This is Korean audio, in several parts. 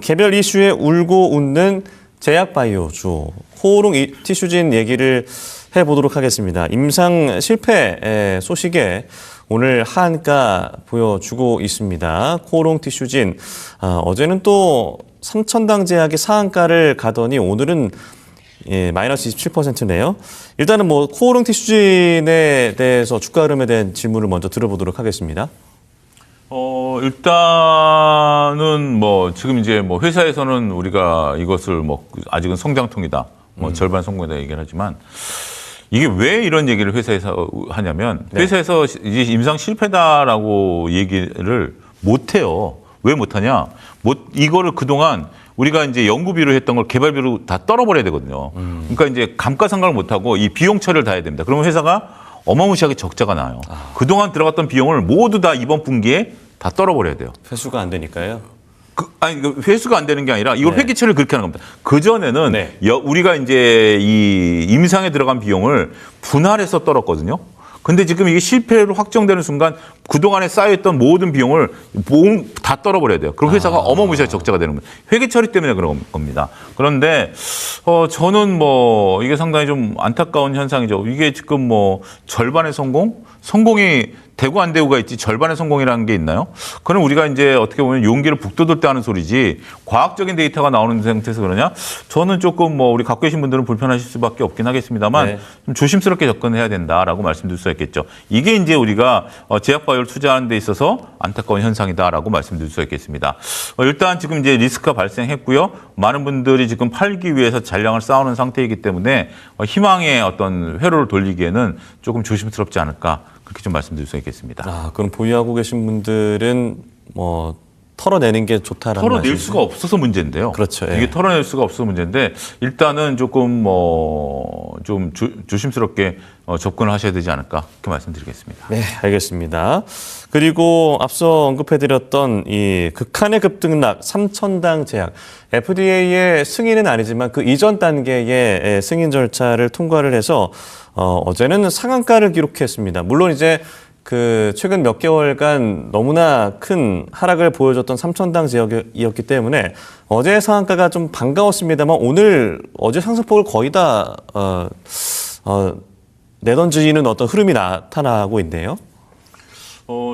개별 이슈에 울고 웃는 제약바이오주 코오롱 티슈진 얘기를 해보도록 하겠습니다. 임상 실패 소식에 오늘 하한가 보여주고 있습니다. 코오롱 티슈진 어제는 또 삼천당 제약이 상한가를 가더니 오늘은 마이너스 27%네요. 일단은 뭐 코오롱 티슈진에 대해서 주가 흐름에 대한 질문을 먼저 들어보도록 하겠습니다. 일단은 뭐 지금 이제 뭐 회사에서는 우리가 이것을 뭐 아직은 성장통이다, 뭐 절반 성공이다 얘기를 하지만 이게 왜 이런 얘기를 회사에서 하냐면 회사에서 이제 임상 실패다라고 얘기를 못 해요. 왜 못 하냐? 이거를 그동안 우리가 이제 연구비로 했던 걸 개발비로 다 떨어버려야 되거든요. 그러니까 이제 감가상각을 못 하고 이 비용 처리를 다 해야 됩니다. 그러면 회사가 어마무시하게 적자가 나요. 그동안 들어갔던 비용을 모두 다 이번 분기에 다 떨어버려야 돼요. 회수가 안 되니까요. 회수가 안 되는 게 아니라 이걸 회계 처리를 그렇게 하는 겁니다. 그전에는 우리가 이제 이 임상에 들어간 비용을 분할해서 떨었거든요. 근데 지금 이게 실패로 확정되는 순간 그동안에 쌓여있던 모든 비용을 다 떨어버려야 돼요. 그럼 회사가 어마무시하게 적자가 되는 거예요. 회계 처리 때문에 그런 겁니다. 그런데 저는 뭐 이게 상당히 좀 안타까운 현상이죠. 이게 지금 뭐 절반의 성공이 되고 안 되고가 있지 절반의 성공이라는 게 있나요? 그건 우리가 이제 어떻게 보면 용기를 북돋을 때 하는 소리지 과학적인 데이터가 나오는 상태에서 그러냐? 저는 조금 뭐 우리 갖고 계신 분들은 불편하실 수밖에 없긴 하겠습니다만 좀 조심스럽게 접근해야 된다라고 말씀드릴 수 있겠죠. 이게 이제 우리가 제약바이오를 투자하는 데 있어서 안타까운 현상이다라고 말씀드릴 수 있겠습니다. 일단 지금 이제 리스크가 발생했고요. 많은 분들이 지금 팔기 위해서 잔량을 쌓아놓은 상태이기 때문에 희망의 어떤 회로를 돌리기에는 조금 조심스럽지 않을까. 그렇게 좀 말씀드릴 수 있겠습니다. 그럼 보유하고 계신 분들은 뭐 털어내는 게 좋다라는 털어낼 말씀이죠? 수가 없어서 문제인데요. 그렇죠. 이게 털어낼 수가 없어서 문제인데 일단은 조금 좀 조심스럽게 접근을 하셔야 되지 않을까 그렇게 말씀드리겠습니다. 네, 알겠습니다. 그리고 앞서 언급해드렸던 이 극한의 급등락 삼천당 제약 FDA의 승인은 아니지만 그 이전 단계의 승인 절차를 통과를 해서 어제는 상한가를 기록했습니다. 물론 이제 그 최근 몇 개월간 너무나 큰 하락을 보여줬던 삼천당 제약이었기 때문에 어제의 상한가가 좀 반가웠습니다만 어제 상승폭을 거의 다 내던지는 어떤 흐름이 나타나고 있네요.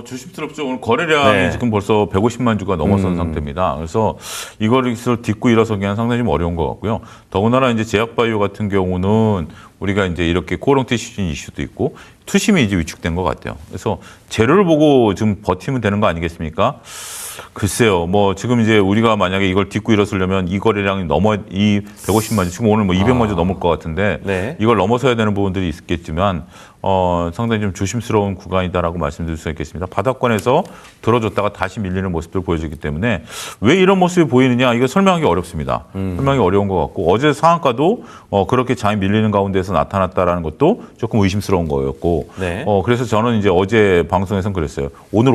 조심스럽죠. 오늘 거래량이 지금 벌써 150만 주가 넘어선 상태입니다. 그래서 이거를 딛고 일어서기는 상당히 좀 어려운 것 같고요. 더군다나 이제 제약바이오 같은 경우는 우리가 이제 이렇게 코오롱 티슈진 이슈도 있고 투심이 이제 위축된 것 같아요. 그래서 재료를 보고 지금 버티면 되는 거 아니겠습니까? 글쎄요. 뭐 지금 이제 우리가 만약에 이걸 딛고 일어서려면 이 거래량이 이 150만 주, 지금 오늘 뭐 200만 주 넘을 것 같은데 이걸 넘어서야 되는 부분들이 있겠지만 상당히 좀 조심스러운 구간이다라고 말씀드릴 수 있겠습니다. 바닥권에서 들어줬다가 다시 밀리는 모습을 보여주기 때문에 왜 이런 모습이 보이느냐 이거 설명하기 어렵습니다. 설명하기 어려운 것 같고 어제 상한가도 그렇게 장이 밀리는 가운데서 나타났다라는 것도 조금 의심스러운 거였고 그래서 저는 이제 어제 방송에서는 그랬어요. 오늘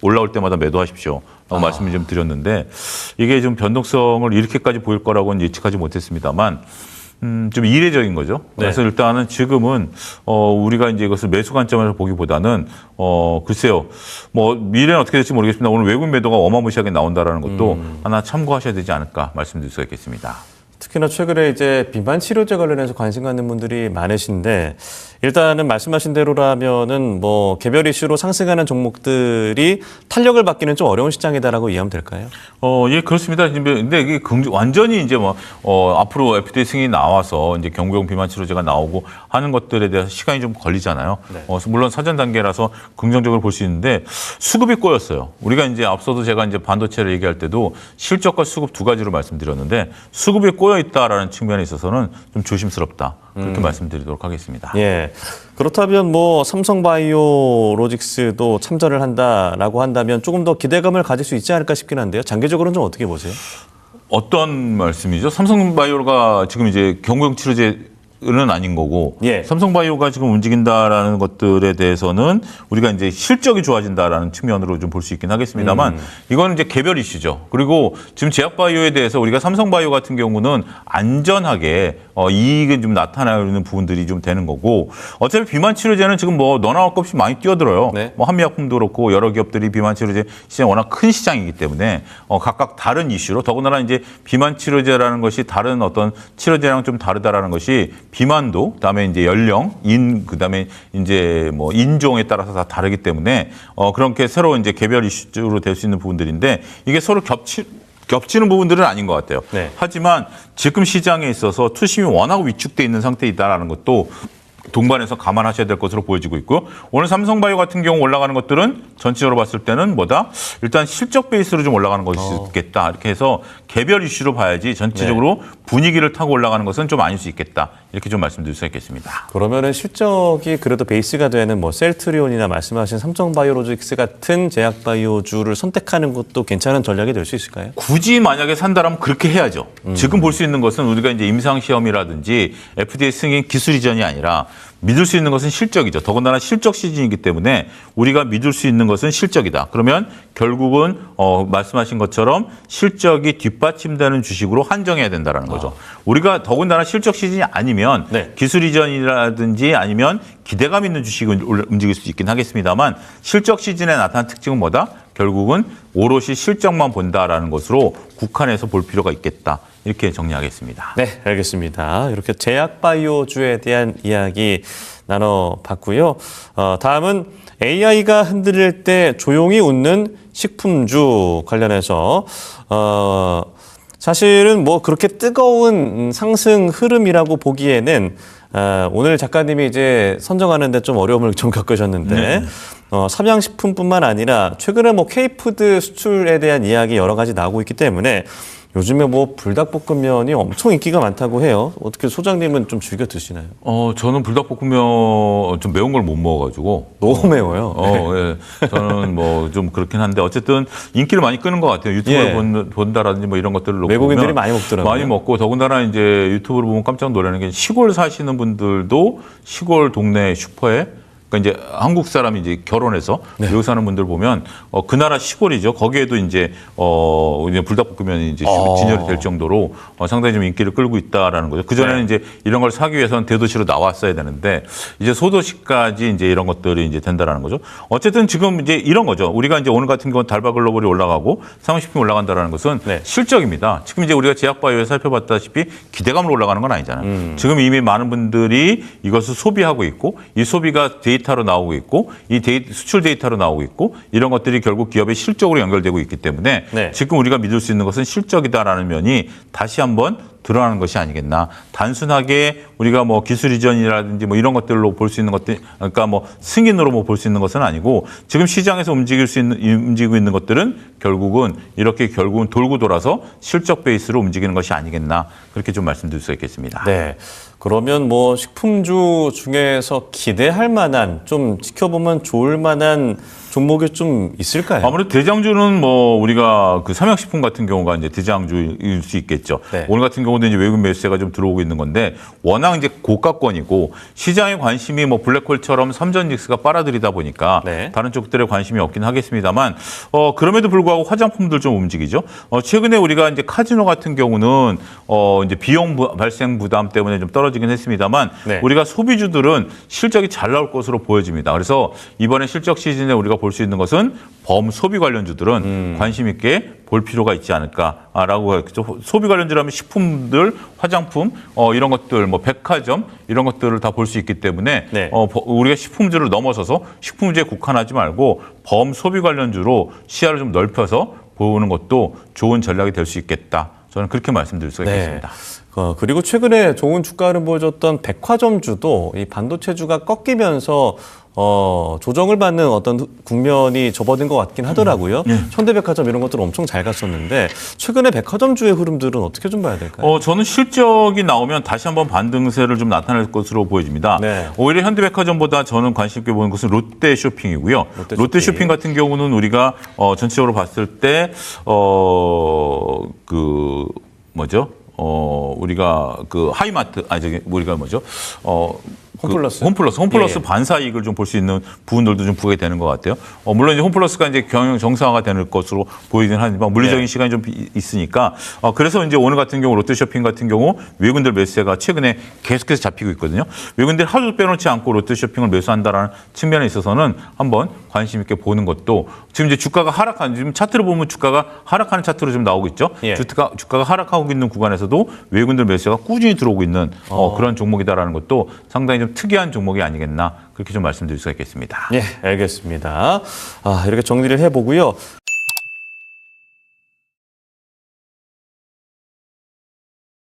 올라올 때마다 매도하십시오. 라고 말씀을 좀 드렸는데 이게 좀 변동성을 이렇게까지 보일 거라고는 예측하지 못했습니다만 좀 이례적인 거죠. 그래서 일단은 지금은 우리가 이제 이것을 매수 관점에서 보기보다는 글쎄요. 뭐 미래는 어떻게 될지 모르겠습니다. 오늘 외국 매도가 어마무시하게 나온다라는 것도 하나 참고하셔야 되지 않을까 말씀드릴 수 있겠습니다. 특히나 최근에 이제 비만 치료제 관련해서 관심 갖는 분들이 많으신데 일단은 말씀하신 대로라면은 뭐 개별 이슈로 상승하는 종목들이 탄력을 받기는 좀 어려운 시장이다라고 이해하면 될까요? 예, 그렇습니다. 근데 이게 완전히 이제 앞으로 FDA 승인이 나와서 이제 경구용 비만 치료제가 나오고 하는 것들에 대해서 시간이 좀 걸리잖아요. 물론 사전 단계라서 긍정적으로 볼 수 있는데 수급이 꼬였어요. 우리가 이제 앞서도 제가 이제 반도체를 얘기할 때도 실적과 수급 두 가지로 말씀드렸는데 수급이 꼬여 있다라는 측면에 있어서는 좀 조심스럽다. 그렇게 말씀드리도록 하겠습니다. 예. 그렇다면 뭐 삼성바이오로직스도 참전을 한다라고 한다면 조금 더 기대감을 가질 수 있지 않을까 싶긴 한데요. 장기적으로는 좀 어떻게 보세요? 어떤 말씀이죠? 삼성바이오가 지금 이제 경구용 치료제 은 아닌 거고 예. 삼성바이오가 지금 움직인다라는 것들에 대해서는 우리가 이제 실적이 좋아진다라는 측면으로 좀 볼 수 있긴 하겠습니다만 이건 이제 개별 이슈죠. 그리고 지금 제약바이오에 대해서 우리가 삼성바이오 같은 경우는 안전하게 이익이 좀 나타나는 부분들이 좀 되는 거고 어차피 비만 치료제는 지금 뭐 너나 할 것 없이 많이 뛰어들어요. 네. 뭐 한미약품도 그렇고 여러 기업들이 비만 치료제 시장이 워낙 큰 시장이기 때문에 각각 다른 이슈로 더군다나 이제 비만 치료제라는 것이 다른 어떤 치료제랑 좀 다르다라는 것이 비만도 그다음에 이제 연령, 그다음에 이제 뭐 인종에 따라서 다 다르기 때문에 그렇게 새로 이제 개별 이슈로 될 수 있는 부분들인데 이게 서로 겹치는 부분들은 아닌 것 같아요. 네. 하지만 지금 시장에 있어서 투심이 워낙 위축돼 있는 상태이다라는 것도 동반해서 감안하셔야 될 것으로 보여지고 있고요. 오늘 삼성바이오 같은 경우 올라가는 것들은 전체적으로 봤을 때는 뭐다? 일단 실적 베이스로 좀 올라가는 것이 있겠다. 이렇게 해서 개별 이슈로 봐야지 전체적으로 분위기를 타고 올라가는 것은 좀 아닐 수 있겠다. 이렇게 좀 말씀드릴 수 있겠습니다. 그러면은 실적이 그래도 베이스가 되는 뭐 셀트리온이나 말씀하신 삼성바이오로직스 같은 제약바이오주를 선택하는 것도 괜찮은 전략이 될 수 있을까요? 굳이 만약에 산다라면 그렇게 해야죠. 지금 볼 수 있는 것은 우리가 이제 임상시험이라든지 FDA 승인 기술 이전이 아니라 믿을 수 있는 것은 실적이죠. 더군다나 실적 시즌이기 때문에 우리가 믿을 수 있는 것은 실적이다. 그러면 결국은 말씀하신 것처럼 실적이 뒷받침되는 주식으로 한정해야 된다는 거죠. 우리가 더군다나 실적 시즌이 아니면 네. 기술 이전이라든지 아니면 기대감 있는 주식은 움직일 수 있긴 하겠습니다만 실적 시즌에 나타난 특징은 뭐다? 결국은 오롯이 실적만 본다라는 것으로 국한해서 볼 필요가 있겠다. 이렇게 정리하겠습니다. 네, 알겠습니다. 이렇게 제약바이오주에 대한 이야기 나눠봤고요. 다음은 AI가 흔들릴 때 조용히 웃는 식품주 관련해서 사실은 뭐 그렇게 뜨거운 상승 흐름이라고 보기에는 오늘 작가님이 이제 선정하는데 좀 어려움을 좀 겪으셨는데 삼양식품뿐만 아니라 최근에 뭐 K푸드 수출에 대한 이야기 여러 가지 나오고 있기 때문에 요즘에 뭐 불닭볶음면이 엄청 인기가 많다고 해요. 어떻게 소장님은 좀 즐겨 드시나요? 저는 불닭볶음면 좀 매운 걸 못 먹어가지고. 너무 매워요. 예. 저는 뭐 좀 그렇긴 한데 어쨌든 인기를 많이 끄는 것 같아요. 유튜브를 예. 본다라든지 뭐 이런 것들을 놓고 외국인들이 보면 많이 먹더라고요. 많이 먹고 더군다나 이제 유튜브를 보면 깜짝 놀라는 게 시골 사시는 분들도 시골 동네 슈퍼에 그러니까 이제 한국 사람이 이제 결혼해서 외국 사는 분들 보면 그 나라 시골이죠. 거기에도 이제 불닭볶음면이 이제 진열이 될 정도로 상당히 좀 인기를 끌고 있다라는 거죠. 그 전에는 이제 이런 걸 사기 위해서는 대도시로 나왔어야 되는데 이제 소도시까지 이제 이런 것들이 이제 된다라는 거죠. 어쨌든 지금 이제 이런 거죠. 우리가 이제 오늘 같은 경우 달바 글로벌이 올라가고 상식품이 올라간다라는 것은 네. 실적입니다. 지금 이제 우리가 제약바이오에 살펴봤다시피 기대감으로 올라가는 건 아니잖아요. 지금 이미 많은 분들이 이것을 소비하고 있고 이 소비가 데이터로 나오고 있고 이 수출 데이터로 나오고 있고 이런 것들이 결국 기업의 실적으로 연결되고 있기 때문에 네. 지금 우리가 믿을 수 있는 것은 실적이다라는 면이 다시 한번 드러나는 것이 아니겠나. 단순하게 우리가 뭐 기술 이전이라든지 뭐 이런 것들로 볼 수 있는 것들, 그러니까 뭐 승인으로 뭐 볼 수 있는 것은 아니고 지금 시장에서 움직이고 있는 것들은 결국은 이렇게 결국은 돌고 돌아서 실적 베이스로 움직이는 것이 아니겠나. 그렇게 좀 말씀드릴 수 있겠습니다. 네. 그러면 뭐 식품주 중에서 기대할 만한 좀 지켜보면 좋을 만한 종목이 좀 있을까요? 아무래도 대장주는 뭐 우리가 그 삼양식품 같은 경우가 이제 대장주일 수 있겠죠. 네. 오늘 같은 경우도 이제 외국 매수세가 좀 들어오고 있는 건데 워낙 이제 고가권이고 시장의 관심이 뭐 블랙홀처럼 삼전직스가 빨아들이다 보니까 네. 다른 쪽들의 관심이 없긴 하겠습니다만 그럼에도 불구하고 화장품들 좀 움직이죠. 최근에 우리가 이제 카지노 같은 경우는 이제 비용 발생 부담 때문에 좀 떨어지긴 했습니다만 네. 우리가 소비주들은 실적이 잘 나올 것으로 보여집니다. 그래서 이번에 실적 시즌에 우리가 볼 수 있는 것은 범소비 관련주들은 관심 있게 볼 필요가 있지 않을까라고 했죠. 소비 관련주라면 식품들, 화장품 이런 것들, 뭐 백화점 이런 것들을 다 볼 수 있기 때문에 네. 우리가 식품주를 넘어서서 식품주에 국한하지 말고 범소비 관련주로 시야를 좀 넓혀서 보는 것도 좋은 전략이 될 수 있겠다. 저는 그렇게 말씀드릴 수가 있겠습니다. 그리고 최근에 좋은 주가를 보여줬던 백화점주도 이 반도체주가 꺾이면서 조정을 받는 어떤 국면이 접어든 것 같긴 하더라고요. 현대백화점 이런 것들은 엄청 잘 갔었는데 최근에 백화점주의 흐름들은 어떻게 좀 봐야 될까요? 저는 실적이 나오면 다시 한번 반등세를 좀 나타낼 것으로 보여집니다. 네. 오히려 현대백화점보다 저는 관심 있게 보는 것은 롯데쇼핑이고요. 롯데쇼핑 같은 경우는 우리가 전체적으로 봤을 때 우리가 그 하이마트, 우리가 뭐죠? 홈플러스. 홈플러스 예. 반사이익을 좀 볼 수 있는 부분들도 좀 보게 되는 것 같아요. 물론 이제 홈플러스가 이제 경영 정상화가 되는 것으로 보이긴 하지만 물리적인 네. 시간이 좀 있으니까 그래서 이제 오늘 같은 경우 롯데쇼핑 같은 경우 외국인들 매수세가 최근에 계속해서 잡히고 있거든요. 외국인들이 하루 빼놓지 않고 롯데쇼핑을 매수한다라는 측면에 있어서는 한번 관심 있게 보는 것도 지금 이제 주가가 하락한 지금 차트를 보면 주가가 하락하는 차트로 좀 나오고 있죠. 예. 주가가 하락하고 있는 구간에서도 외국인들 매수세가 꾸준히 들어오고 있는 그런 종목이다라는 것도 상당히 좀 특이한 종목이 아니겠나 그렇게 좀 말씀드릴 수가 있겠습니다. 예, 알겠습니다. 이렇게 정리를 해보고요.